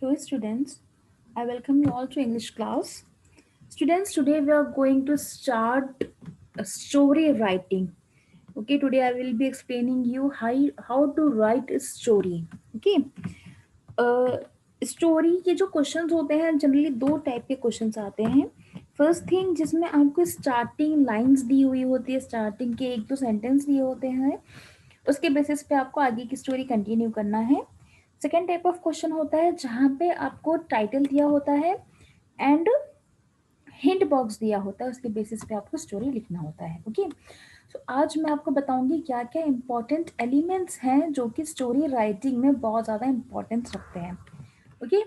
Hello, students. I welcome you all to English class. Students, today we are going to start a story writing. Okay, today I will be explaining you how to write a story. Okay, story के जो questions होते हैं generally दो type के questions आते हैं. First thing जिसमें आपको स्टार्टिंग लाइंस दी हुई होती है, स्टार्टिंग के एक दो सेंटेंस दिए होते हैं, उसके बेसिस पे आपको आगे की स्टोरी कंटिन्यू करना है. सेकेंड टाइप ऑफ क्वेश्चन होता है जहाँ पे आपको टाइटल दिया होता है एंड हिंट बॉक्स दिया होता है, उसके बेसिस पे आपको स्टोरी लिखना होता है. ओके, सो आज मैं आपको बताऊंगी क्या क्या इंपॉर्टेंट एलिमेंट्स हैं जो कि स्टोरी राइटिंग में बहुत ज़्यादा इंपॉर्टेंस रखते हैं. Okay,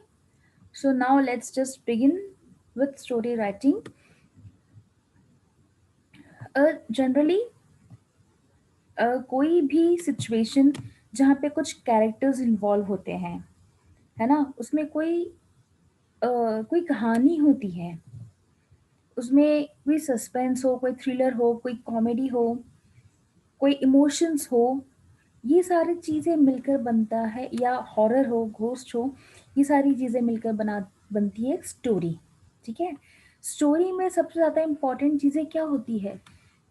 so now let's just begin with story writing. Generally कोई भी सिचुएशन जहाँ पे कुछ कैरेक्टर्स इन्वॉल्व होते हैं, है ना, उसमें कोई कहानी होती है, उसमें कोई सस्पेंस हो, कोई थ्रिलर हो, कोई कॉमेडी हो, कोई इमोशंस हो, ये सारी चीज़ें मिलकर बनता है, या हॉरर हो, घोस्ट हो, ये सारी चीज़ें मिलकर बनती है एक स्टोरी. ठीक है, स्टोरी में सबसे ज़्यादा इम्पॉर्टेंट चीज़ें क्या होती है?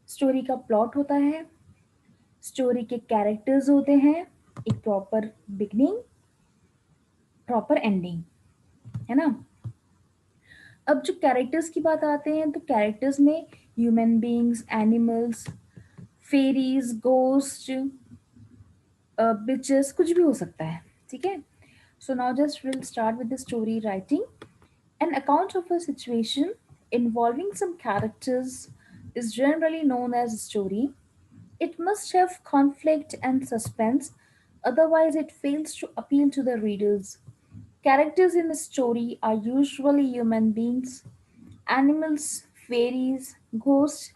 स्टोरी का प्लॉट होता है, स्टोरी के कैरेक्टर्स होते हैं, एक प्रॉपर बिगनिंग, प्रॉपर एंडिंग, है ना. अब जो कैरेक्टर्स की बात आते हैं तो कैरेक्टर्स में human beings, animals, fairies, ghost, witches, कुछ भी हो सकता है. ठीक है, so now just will start with the story writing. An account of a situation involving some characters is generally known as a story. It must have conflict and suspense, otherwise it fails to appeal to the readers. Characters in a story are usually human beings, animals, fairies, ghosts,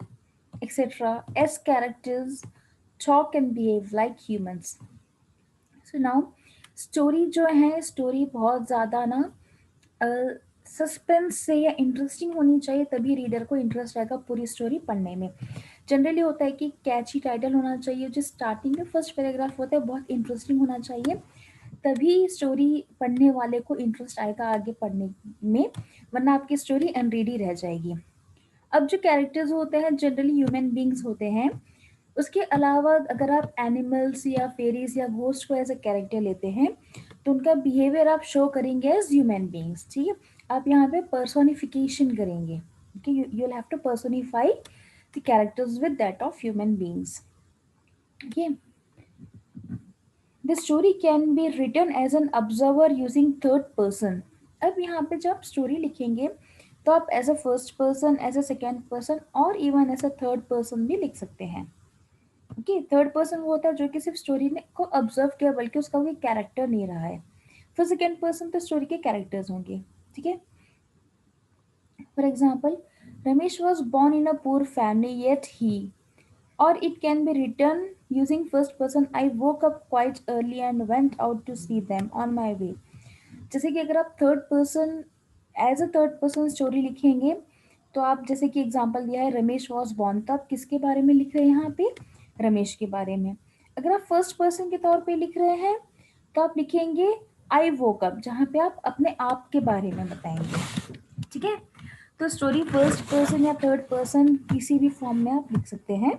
etc. As characters talk and behave like humans. So now story जो है, story बहुत ज़्यादा ना suspense से या interesting होनी चाहिए, तभी रीडर को इंटरेस्ट आएगा पूरी स्टोरी पढ़ने में. जनरली होता है कि कैची टाइटल होना चाहिए, जो स्टार्टिंग में फर्स्ट पैराग्राफ होता है बहुत इंटरेस्टिंग होना चाहिए, तभी स्टोरी पढ़ने वाले को इंटरेस्ट आएगा आगे पढ़ने में, वरना आपकी स्टोरी अनरीडी रह जाएगी. अब जो कैरेक्टर्स होते हैं जनरली ह्यूमन बींग्स होते हैं. उसके अलावा अगर आप एनिमल्स या फेरीज या घोस्ट को एज अ कैरेक्टर लेते हैं तो उनका बिहेवियर आप शो करेंगे एज ह्यूमन बींग्स. ठीक है, आप यहाँ पे पर्सोनिफिकेशन करेंगे. Okay, you will have to personify the characters with that of human beings. Okay, the story can be written as an observer using third person. अब यहाँ पे जब आप स्टोरी लिखेंगे तो आप as a first person, as a second person और even as a third person भी लिख सकते हैं. ओके, थर्ड पर्सन वो होता है जो कि सिर्फ स्टोरी ने को ऑब्जर्व किया, बल्कि उसका कोई कैरेक्टर नहीं रहा है. फिर सेकेंड पर्सन तो स्टोरी के कैरेक्टर्स होंगे. ठीक है, for example, Ramesh was born in a poor family yet he, or it can be written using first person, I woke up quite early and went out to see them on my way. जैसे कि अगर आप third person, as a third person story लिखेंगे तो आप जैसे कि example दिया है रमेश वॉज बॉर्न, तो आप किसके बारे में लिख रहे हैं यहाँ पे? रमेश के बारे में. अगर आप फर्स्ट पर्सन के तौर पे लिख रहे हैं तो आप लिखेंगे आई वोक अप, जहाँ पे आप अपने आप के बारे में बताएंगे. ठीक है, तो स्टोरी फर्स्ट पर्सन या थर्ड पर्सन किसी भी फॉर्म में आप लिख सकते हैं.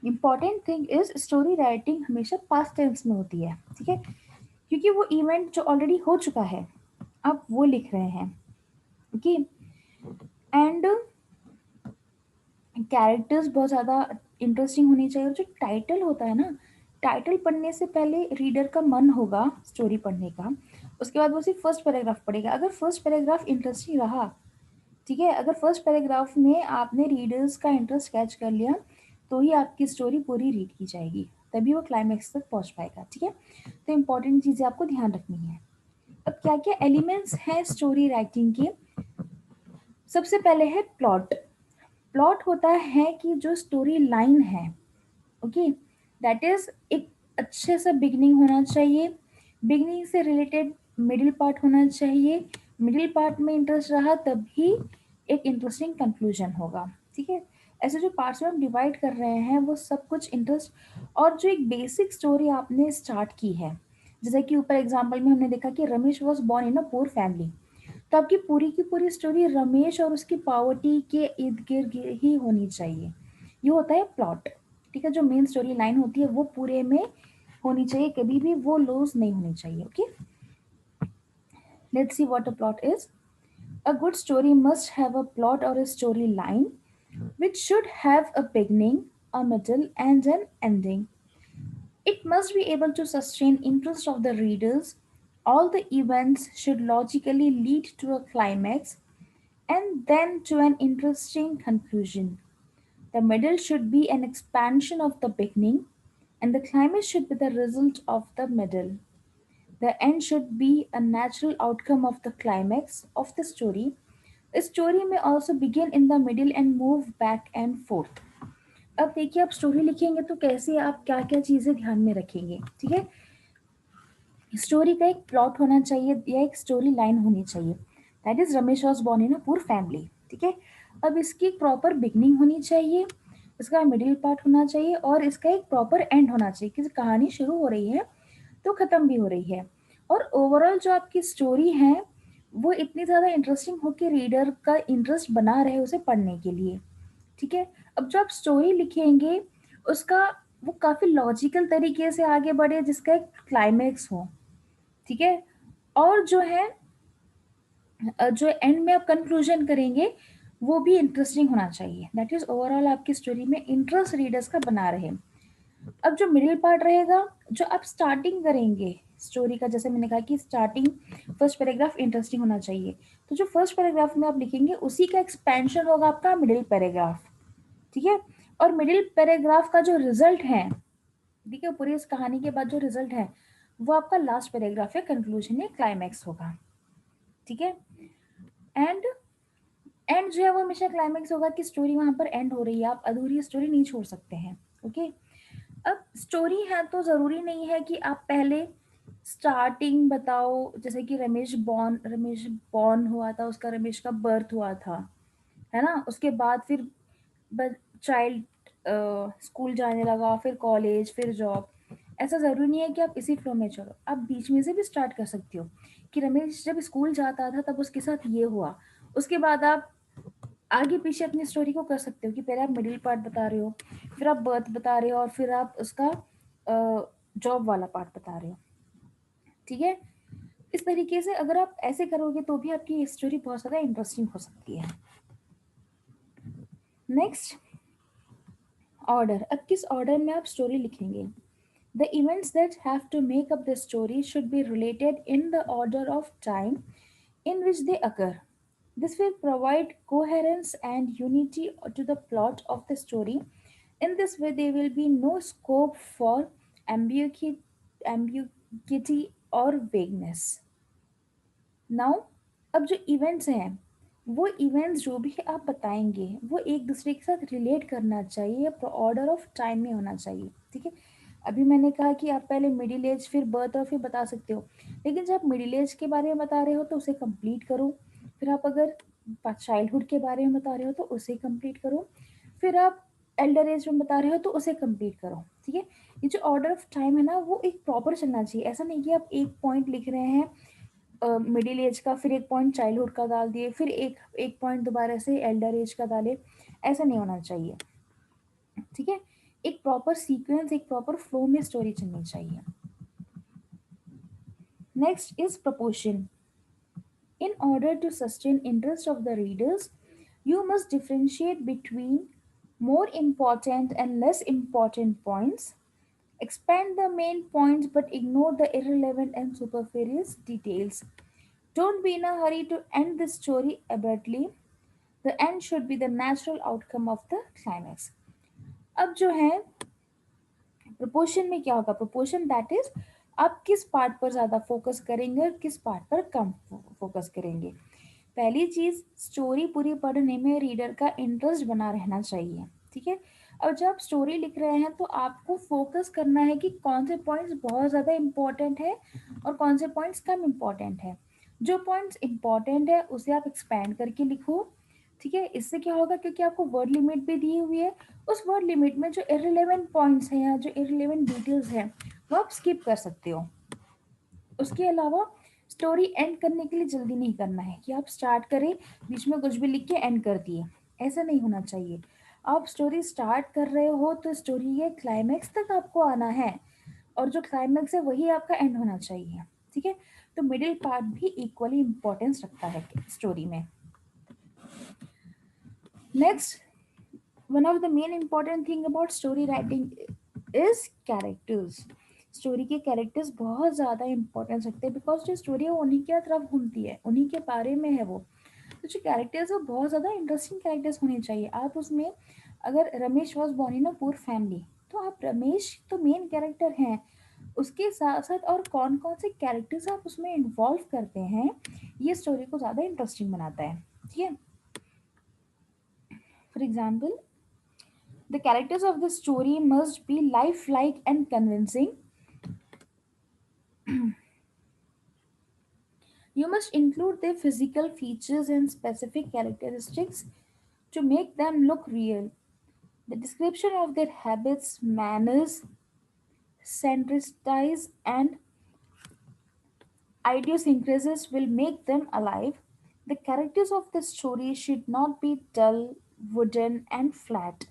Important thing is story writing हमेशा पास्ट टेंस में होती है. ठीक है, क्योंकि वो इवेंट जो ऑलरेडी हो चुका है आप वो लिख रहे हैं. ओके, एंड कैरेक्टर्स बहुत ज़्यादा इंटरेस्टिंग होनी चाहिए. और जो टाइटल होता है ना, टाइटल पढ़ने से पहले रीडर का मन होगा स्टोरी पढ़ने का, उसके बाद वो सिर्फ फर्स्ट पैराग्राफ पढ़ेगा. अगर फर्स्ट पैराग्राफ इंटरेस्टिंग रहा, ठीक है, अगर फर्स्ट पैराग्राफ में आपने रीडर्स का इंटरेस्ट कैच कर लिया तो ही आपकी स्टोरी पूरी रीड की जाएगी, तभी वो क्लाइमैक्स तक पहुंच पाएगा. ठीक है, तो इंपॉर्टेंट चीज़ें आपको ध्यान रखनी है. अब क्या क्या एलिमेंट्स हैं स्टोरी राइटिंग के? सबसे पहले है प्लॉट. प्लॉट होता है कि जो स्टोरी लाइन है, ओके, दैट इज एक अच्छे सा बिगनिंग होना चाहिए, बिगनिंग से रिलेटेड मिडिल पार्ट होना चाहिए, मिडिल पार्ट में इंटरेस्ट रहा तभी एक इंटरेस्टिंग कंक्लूजन होगा. ठीक है, ऐसे जो पार्ट्स में हम डिवाइड कर रहे हैं वो सब कुछ इंटरेस्ट, और जो एक बेसिक स्टोरी आपने स्टार्ट की है, जैसे कि ऊपर एग्जाम्पल में हमने देखा कि Ramesh was born in a poor family, तो आपकी पूरी की पूरी स्टोरी रमेश और उसकी पावर्टी के इर्द गिर्द ही होनी चाहिए। ये होता है प्लॉट। ठीक है, जो मेन स्टोरी लाइन होती है वो पूरे में होनी चाहिए, कभी भी वो लूज नहीं होनी चाहिए। Okay, let's see what a plot is. A good story must have a plot और a story line which should have a beginning, a middle, and an ending. It must be able to sustain interest of the readers. All the events should logically lead to a climax and then to an interesting conclusion. The middle should be an expansion of the beginning, and the climax should be the result of the middle. The end should be a natural outcome of the climax of the story. A story may also begin in the middle and move back and forth. अब देखिए, आप story लिखेंगे तो कैसे आप क्या क्या चीज़ें ध्यान में रखेंगे। ठीक है, स्टोरी का एक प्लॉट होना चाहिए या एक स्टोरी लाइन होनी चाहिए। That is Ramesh was born in a poor family. ठीक है, अब इसकी एक प्रॉपर बिगनिंग होनी चाहिए, इसका मिडिल पार्ट होना चाहिए और इसका एक प्रॉपर एंड होना चाहिए कि कहानी शुरू हो रही है तो ख़त्म भी हो रही है। और ओवरऑल जो आपकी स्टोरी है वो इतनी ज़्यादा इंटरेस्टिंग हो कि रीडर का इंटरेस्ट बना रहे उसे पढ़ने के लिए। ठीक है, अब जो आप स्टोरी लिखेंगे उसका वो काफ़ी लॉजिकल तरीके से आगे बढ़े जिसका एक क्लाइमेक्स हो। ठीक है, और जो है जो एंड में आप कंक्लूजन करेंगे वो भी इंटरेस्टिंग होना चाहिए। दैट इज ओवरऑल आपकी स्टोरी में इंटरेस्ट रीडर्स का बना रहे। अब जो मिडिल पार्ट रहेगा, जो आप स्टार्टिंग करेंगे स्टोरी का, जैसे मैंने कहा कि स्टार्टिंग फर्स्ट पैराग्राफ इंटरेस्टिंग होना चाहिए, तो जो फर्स्ट पैराग्राफ में आप लिखेंगे उसी का एक्सपेंशन होगा आपका मिडिल पैराग्राफ। ठीक है, और मिडिल पैराग्राफ का जो रिजल्ट है, ठीक है, पूरी इस कहानी के बाद जो रिजल्ट है वो आपका लास्ट पैराग्राफ या कंक्लूजन या क्लाइमैक्स होगा। ठीक है, एंड एंड जो है वो हमेशा क्लाइमैक्स होगा कि स्टोरी वहां पर एंड हो रही है, आप अधूरी स्टोरी नहीं छोड़ सकते हैं। ओके, अब स्टोरी है तो जरूरी नहीं है कि आप पहले स्टार्टिंग बताओ, जैसे कि रमेश बॉर्न हुआ था, उसका रमेश का बर्थ हुआ था, है ना, उसके बाद फिर चाइल्ड स्कूल जाने लगा, फिर कॉलेज, फिर जॉब। ऐसा ज़रूरी नहीं है कि आप इसी फ्लो में चलो, आप बीच में से भी स्टार्ट कर सकते हो कि रमेश जब स्कूल जाता था तब उसके साथ ये हुआ। उसके बाद आप आगे पीछे अपनी स्टोरी को कर सकते हो कि पहले आप मिडिल पार्ट बता रहे हो, फिर आप बर्थ बता रहे हो और फिर आप उसका जॉब वाला पार्ट बता रहे हो। ठीक है, इस तरीके से अगर आप ऐसे करोगे तो भी आपकी स्टोरी बहुत ज़्यादा इंटरेस्टिंग हो सकती है। Next, order. अब किस ऑर्डर में आप स्टोरी लिखेंगे? The events that have to make up the story should be related in the order of time in which they occur. This will provide coherence and unity to the plot of the story. In this way, there will be no scope for ambiguity, ambiguity or vagueness. Now, अब जो events हैं वो events जो भी आप बताएंगे वो एक दूसरे के साथ रिलेट करना चाहिए, ऑर्डर ऑफ टाइम में होना चाहिए। ठीक है, अभी मैंने कहा कि आप पहले मिडिल एज फिर बर्थ और फिर बता सकते हो, लेकिन जब मिडिल एज के बारे में बता रहे हो तो उसे कंप्लीट करो। फिर आप अगर चाइल्डहुड के बारे में बता रहे हो तो उसे कंप्लीट करो। फिर आप एल्डर एज में बता रहे हो तो उसे कंप्लीट करो। ठीक है, ये जो ऑर्डर ऑफ टाइम है ना वो एक प्रॉपर चलना चाहिए। ऐसा नहीं कि आप एक पॉइंट लिख रहे हैं मिडिल एज का, फिर एक पॉइंट चाइल्डहुड का डाल दिए, फिर एक एक पॉइंट दोबारा से एल्डर एज का डाले। ऐसा नहीं होना चाहिए। ठीक है, एक प्रॉपर सीक्वेंस, एक प्रॉपर फ्लो में स्टोरी चलनी चाहिए। Next is proportion. In order to sustain interest of the readers, you must differentiate between more important and less important points. Expand the main points but ignore the irrelevant and superfluous details. Don't be in a hurry to end the story abruptly. The end should be the natural outcome of the climax. अब जो है proportion में क्या होगा? Proportion that is आप किस part पर ज़्यादा फोकस करेंगे और किस पार्ट पर कम फोकस करेंगे। पहली चीज़, स्टोरी पूरी पढ़ने में रीडर का इंटरेस्ट बना रहना चाहिए। ठीक है, और जब आप स्टोरी लिख रहे हैं तो आपको फोकस करना है कि कौन से पॉइंट्स बहुत ज़्यादा इम्पोर्टेंट है और कौन से पॉइंट्स कम इम्पोर्टेंट है। जो पॉइंट्स इम्पोर्टेंट है उसे आप एक्सपैंड करके लिखो। ठीक है, इससे क्या होगा, क्योंकि आपको वर्ड लिमिट भी दी हुई है, उस वर्ड लिमिट में जो इररिलेवेंट पॉइंट्स हैं या जो इररिलेवेंट डिटेल्स हैं वो आप स्किप कर सकते हो। उसके अलावा स्टोरी एंड करने के लिए जल्दी नहीं करना है कि आप स्टार्ट करें, बीच में कुछ भी लिख के एंड कर दिए, ऐसा नहीं होना चाहिए। आप स्टोरी स्टार्ट कर रहे हो तो स्टोरी के क्लाइमैक्स तक आपको आना है, और जो क्लाइमैक्स है वही आपका एंड होना चाहिए। ठीक है, तो मिडिल पार्ट भी इक्वली इम्पोर्टेंस रखता है स्टोरी में। Next, one of the main important thing about story writing is characters. Story के कैरेक्टर्स बहुत ज़्यादा इंपॉर्टेंस रखते हैं, बिकॉज जो स्टोरी है वो उन्हीं की तरफ घूमती है, उन्हीं के बारे में है वो। तो जो कैरेक्टर्स है वो बहुत ज़्यादा इंटरेस्टिंग कैरेक्टर्स होने चाहिए। आप उसमें, अगर Ramesh was born in a poor family, तो आप रमेश तो मेन कैरेक्टर हैं, उसके साथ साथ और कौन कौन से कैरेक्टर्स आप उसमें इन्वॉल्व करते हैं, ये स्टोरी को ज़्यादा इंटरेस्टिंग बनाता है। ठीक है, for example, the characters of the story must be lifelike and convincing. You must include their physical features and specific characteristics to make them look real. The description of their habits, manners, eccentricities, and idiosyncrasies will make them alive. The characters of the story should not be dull, wooden, and flat.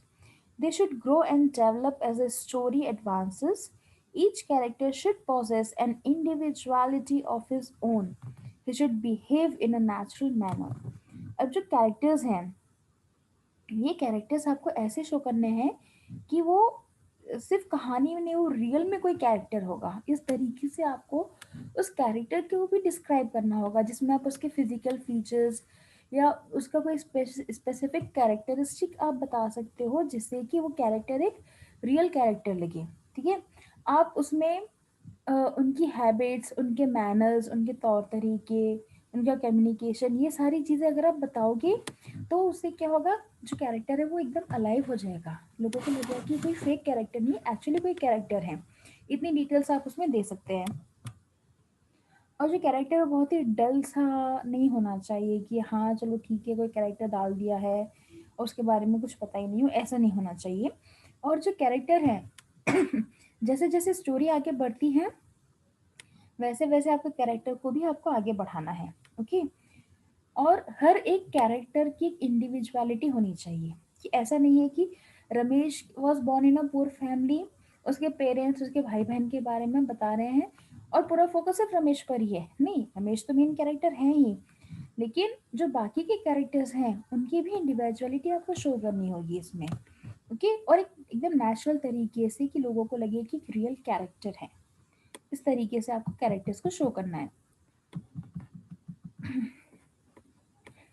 They should grow and develop as the story advances. Each character should possess an individuality of his own. He should behave in a natural manner. अब जो characters हैं, ये characters आपको ऐसे show करने हैं कि वो सिर्फ कहानी में नहीं, वो रियल में कोई कैरेक्टर होगा। इस तरीके से आपको उस कैरेक्टर को भी डिस्क्राइब करना होगा, जिसमें आप उसके फिजिकल फीचर्स या उसका कोई स्पेसिफिक कैरेक्टरिस्टिक आप बता सकते हो, जिससे कि वो कैरेक्टर एक रियल कैरेक्टर लगे। ठीक है, आप उसमें उनकी हैबिट्स, उनके मैनर्स, उनके तौर तरीके, उनका कम्युनिकेशन, ये सारी चीज़ें अगर आप बताओगे तो उससे क्या होगा, जो कैरेक्टर है वो एकदम अलाइव हो जाएगा, लोगों को लगेगा कि कोई फेक कैरेक्टर नहीं, एक्चुअली कोई कैरेक्टर है। इतनी डिटेल्स आप उसमें दे सकते हैं। और जो कैरेक्टर है बहुत ही डल सा नहीं होना चाहिए कि हाँ चलो ठीक है कोई कैरेक्टर डाल दिया है और उसके बारे में कुछ पता ही नहीं हो, ऐसा नहीं होना चाहिए। और जो कैरेक्टर है जैसे जैसे स्टोरी आगे बढ़ती है वैसे वैसे आपके कैरेक्टर को भी आपको आगे बढ़ाना है। ओके, और हर एक कैरेक्टर की एक इंडिविजुअलिटी होनी चाहिए, कि ऐसा नहीं है कि Ramesh was born in a poor family, उसके पेरेंट्स, उसके भाई बहन के बारे में बता रहे हैं और पूरा फोकस सिर्फ रमेश पर ही है। नहीं, रमेश तो मेन कैरेक्टर है ही, लेकिन जो बाकी के कैरेक्टर्स हैं उनकी भी इंडिविजुअलिटी आपको शो करनी होगी इसमें। ओके, और एक एकदम नेचुरल तरीके से कि लोगों को लगे कि एक रियल कैरेक्टर है, इस तरीके से आपको कैरेक्टर्स को शो करना है।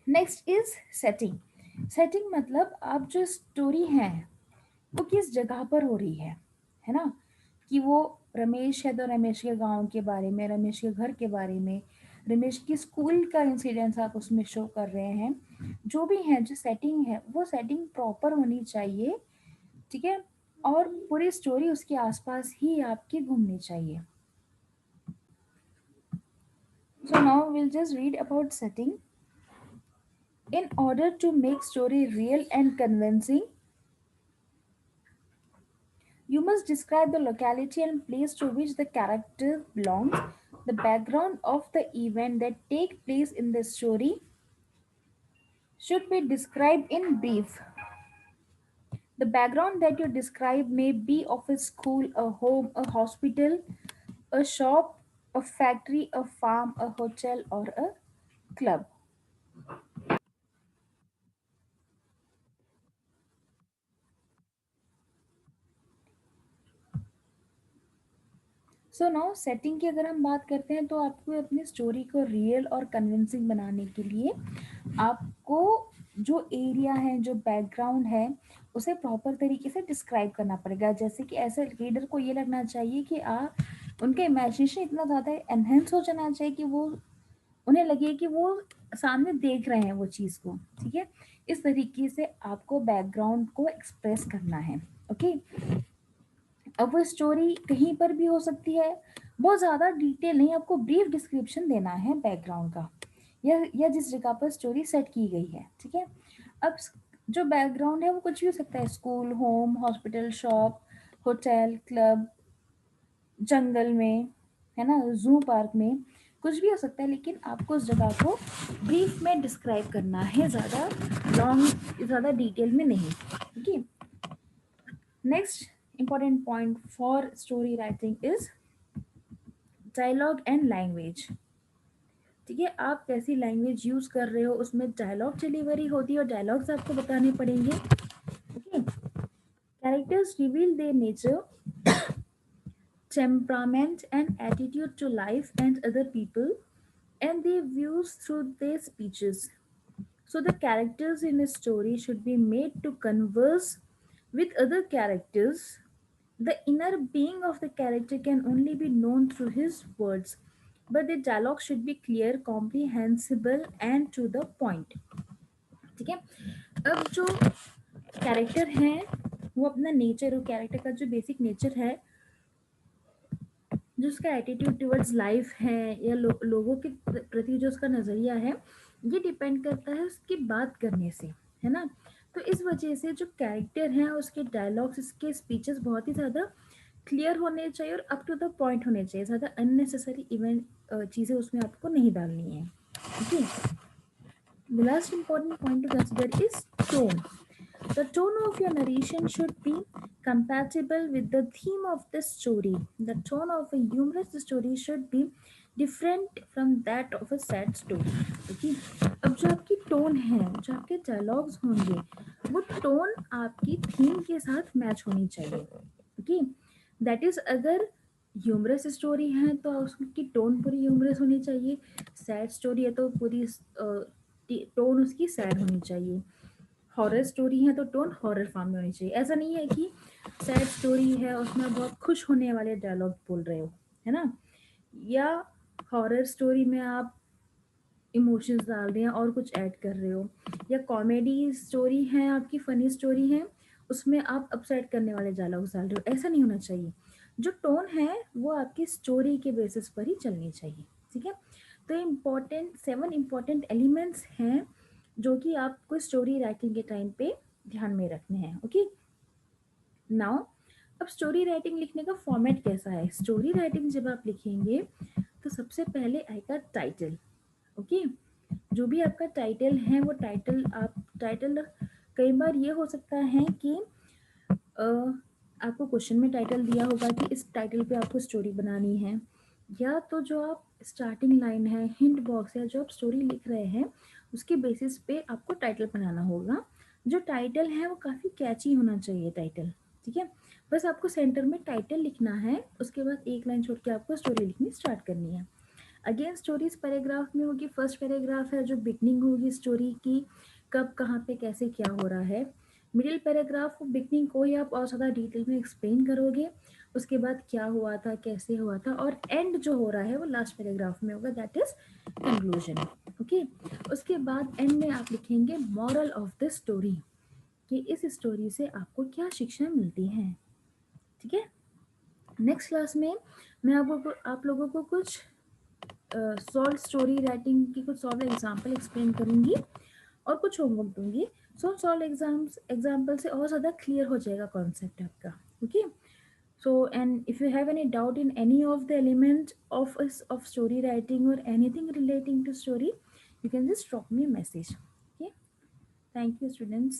Next is setting. सेटिंग मतलब आप जो स्टोरी है वो किस जगह पर हो रही है ना, कि वो रमेश है तो रमेश के गांव के बारे में, रमेश के घर के बारे में, रमेश की स्कूल का इंसिडेंट्स आप उसमें शो कर रहे हैं। जो भी है, जो सेटिंग है वो सेटिंग प्रॉपर होनी चाहिए। ठीक है, और पूरी स्टोरी उसके आसपास ही आपकी घूमनी चाहिए। So now will just read about setting. In order to make story real and convincing, you must describe the locality and place to which the character belongs. The background of the event that take place in the story should be described in brief. The background that you describe may be of a school, a home, a hospital, a shop, a factory, a farm, a hotel, or a club. So now setting की अगर हम बात करते हैं, तो आपको अपनी story को रियल और कन्विंसिंग बनाने के लिए आपको जो एरिया है, जो बैकग्राउंड है, उसे प्रॉपर तरीके से डिस्क्राइब करना पड़ेगा। जैसे कि ऐसे रीडर को ये लगना चाहिए कि उनका इमेजिनेशन इतना ज़्यादा एनहेंस हो जाना चाहिए कि वो, उन्हें लगे कि वो सामने देख रहे हैं वो चीज़ को। ठीक है, इस तरीके से आपको बैकग्राउंड को एक्सप्रेस करना है। ओके, अब वो स्टोरी कहीं पर भी हो सकती है, बहुत ज़्यादा डिटेल नहीं, आपको ब्रीफ डिस्क्रिप्शन देना है बैकग्राउंड का, या जिस जगह पर स्टोरी सेट की गई है। ठीक है, अब जो बैकग्राउंड है वो कुछ भी हो सकता है, school, home, hospital, shop, hotel, club, जंगल में, है ना, जू पार्क में, कुछ भी हो सकता है, लेकिन आपको उस जगह को ब्रीफ में डिस्क्राइब करना है, ज़्यादा लॉन्ग, ज़्यादा डिटेल में नहीं। Okay, next important point for story writing is dialogue and language. ठीक है, आप कैसी लैंग्वेज यूज कर रहे हो, उसमें डायलॉग डिलीवरी होती है और डायलॉग्स आपको बताने पड़ेंगे। Okay, characters reveal their nature, temperament and attitude to life and other people, and their views through their speeches. So the characters in a story should be made to converse with other characters. The inner being of the character can only be known through his words, but the dialogue should be clear, comprehensible and to the point. ठीक है, अब जो character है वो अपना nature, वो character का जो बेसिक नेचर है, जो उसका एटीट्यूड टुवर्ड्स लाइफ है या लोगों के प्रति जो उसका नज़रिया है, ये डिपेंड करता है उसकी बात करने से, है ना। तो इस वजह से जो कैरेक्टर हैं उसके डायलॉग्स, इसके स्पीचेस बहुत ही ज़्यादा क्लियर होने चाहिए और अप टू द पॉइंट होने चाहिए, ज़्यादा अननेसेसरी इवेंट चीज़ें उसमें आपको नहीं डालनी है। Okay, the last important point two consider is tone. The tone of your narration should be compatible with the theme of the story. The tone of a humorous story should be different from that of a sad story. Okay? अब जो आपकी tone है, जो आपके dialogues होंगे, वो tone आपकी theme के साथ मैच होनी चाहिए। ओके, दैट इज, अगर ह्यूमरस स्टोरी है तो उसकी टोन पूरी ह्यूमरस होनी चाहिए, सैड स्टोरी है तो पूरी टोन उसकी सैड होनी चाहिए, हॉरर स्टोरी है तो टोन हॉरर फॉर्म में होनी चाहिए। ऐसा नहीं है कि सैड स्टोरी है उसमें बहुत खुश होने वाले डायलॉग बोल रहे हो, है ना, या हॉरर स्टोरी में आप इमोशंस डाल रहे हैं और कुछ ऐड कर रहे हो, या कॉमेडी स्टोरी है आपकी, फनी स्टोरी है, उसमें आप अपसेट करने वाले डायलॉग्स डाल रहे हो। ऐसा नहीं होना चाहिए, जो टोन है वो आपकी स्टोरी के बेसिस पर ही चलनी चाहिए। ठीक है, तो इम्पॉर्टेंट 7 इम्पॉर्टेंट एलिमेंट्स हैं जो कि आपको स्टोरी राइटिंग के टाइम पे ध्यान में रखने हैं। ओके, नाउ अब स्टोरी राइटिंग लिखने का फॉर्मेट कैसा है। स्टोरी राइटिंग जब आप लिखेंगे तो सबसे पहले आएगा टाइटल। ओके, जो भी आपका टाइटल है वो टाइटल, आप टाइटल कई बार ये हो सकता है कि अ, आपको क्वेश्चन में टाइटल दिया होगा कि इस टाइटल पे आपको स्टोरी बनानी है, या तो जो आप स्टार्टिंग लाइन है, हिंट बॉक्स है, जो आप स्टोरी लिख रहे हैं उसके बेसिस पे आपको टाइटल बनाना होगा। जो टाइटल है वो काफ़ी कैची होना चाहिए टाइटल। ठीक है, बस आपको सेंटर में टाइटल लिखना है, उसके बाद एक लाइन छोड़ के आपको स्टोरी लिखनी स्टार्ट करनी है। अगेन स्टोरीज पैराग्राफ में होगी, फर्स्ट पैराग्राफ है जो बिगनिंग होगी स्टोरी की, कब कहाँ पे कैसे क्या हो रहा है। मिडिल पैराग्राफ बिगनिंग को ही आप और ज़्यादा डिटेल में एक्सप्लेन करोगे, उसके बाद क्या हुआ था, कैसे हुआ था, और एंड जो हो रहा है वो लास्ट पैराग्राफ में होगा, दैट इज कंक्लूजन। ओके, उसके बाद एंड में आप लिखेंगे मॉरल ऑफ द स्टोरी, कि इस स्टोरी से आपको क्या शिक्षा मिलती है। ठीक है, नेक्स्ट क्लास में मैं आप लोगों को कुछ सॉल्व स्टोरी राइटिंग की कुछ सॉल्व एग्जाम्पल एक्सप्लेन करूंगी और कुछ होमवर्क दूंगी। सो सॉल्व एग्जाम्पल से और ज़्यादा क्लियर हो जाएगा कॉन्सेप्ट आपका। Okay, so and if you have any doubt in any of the element of story writing or anything relating to story, you can just drop me a message. Okay, thank you students.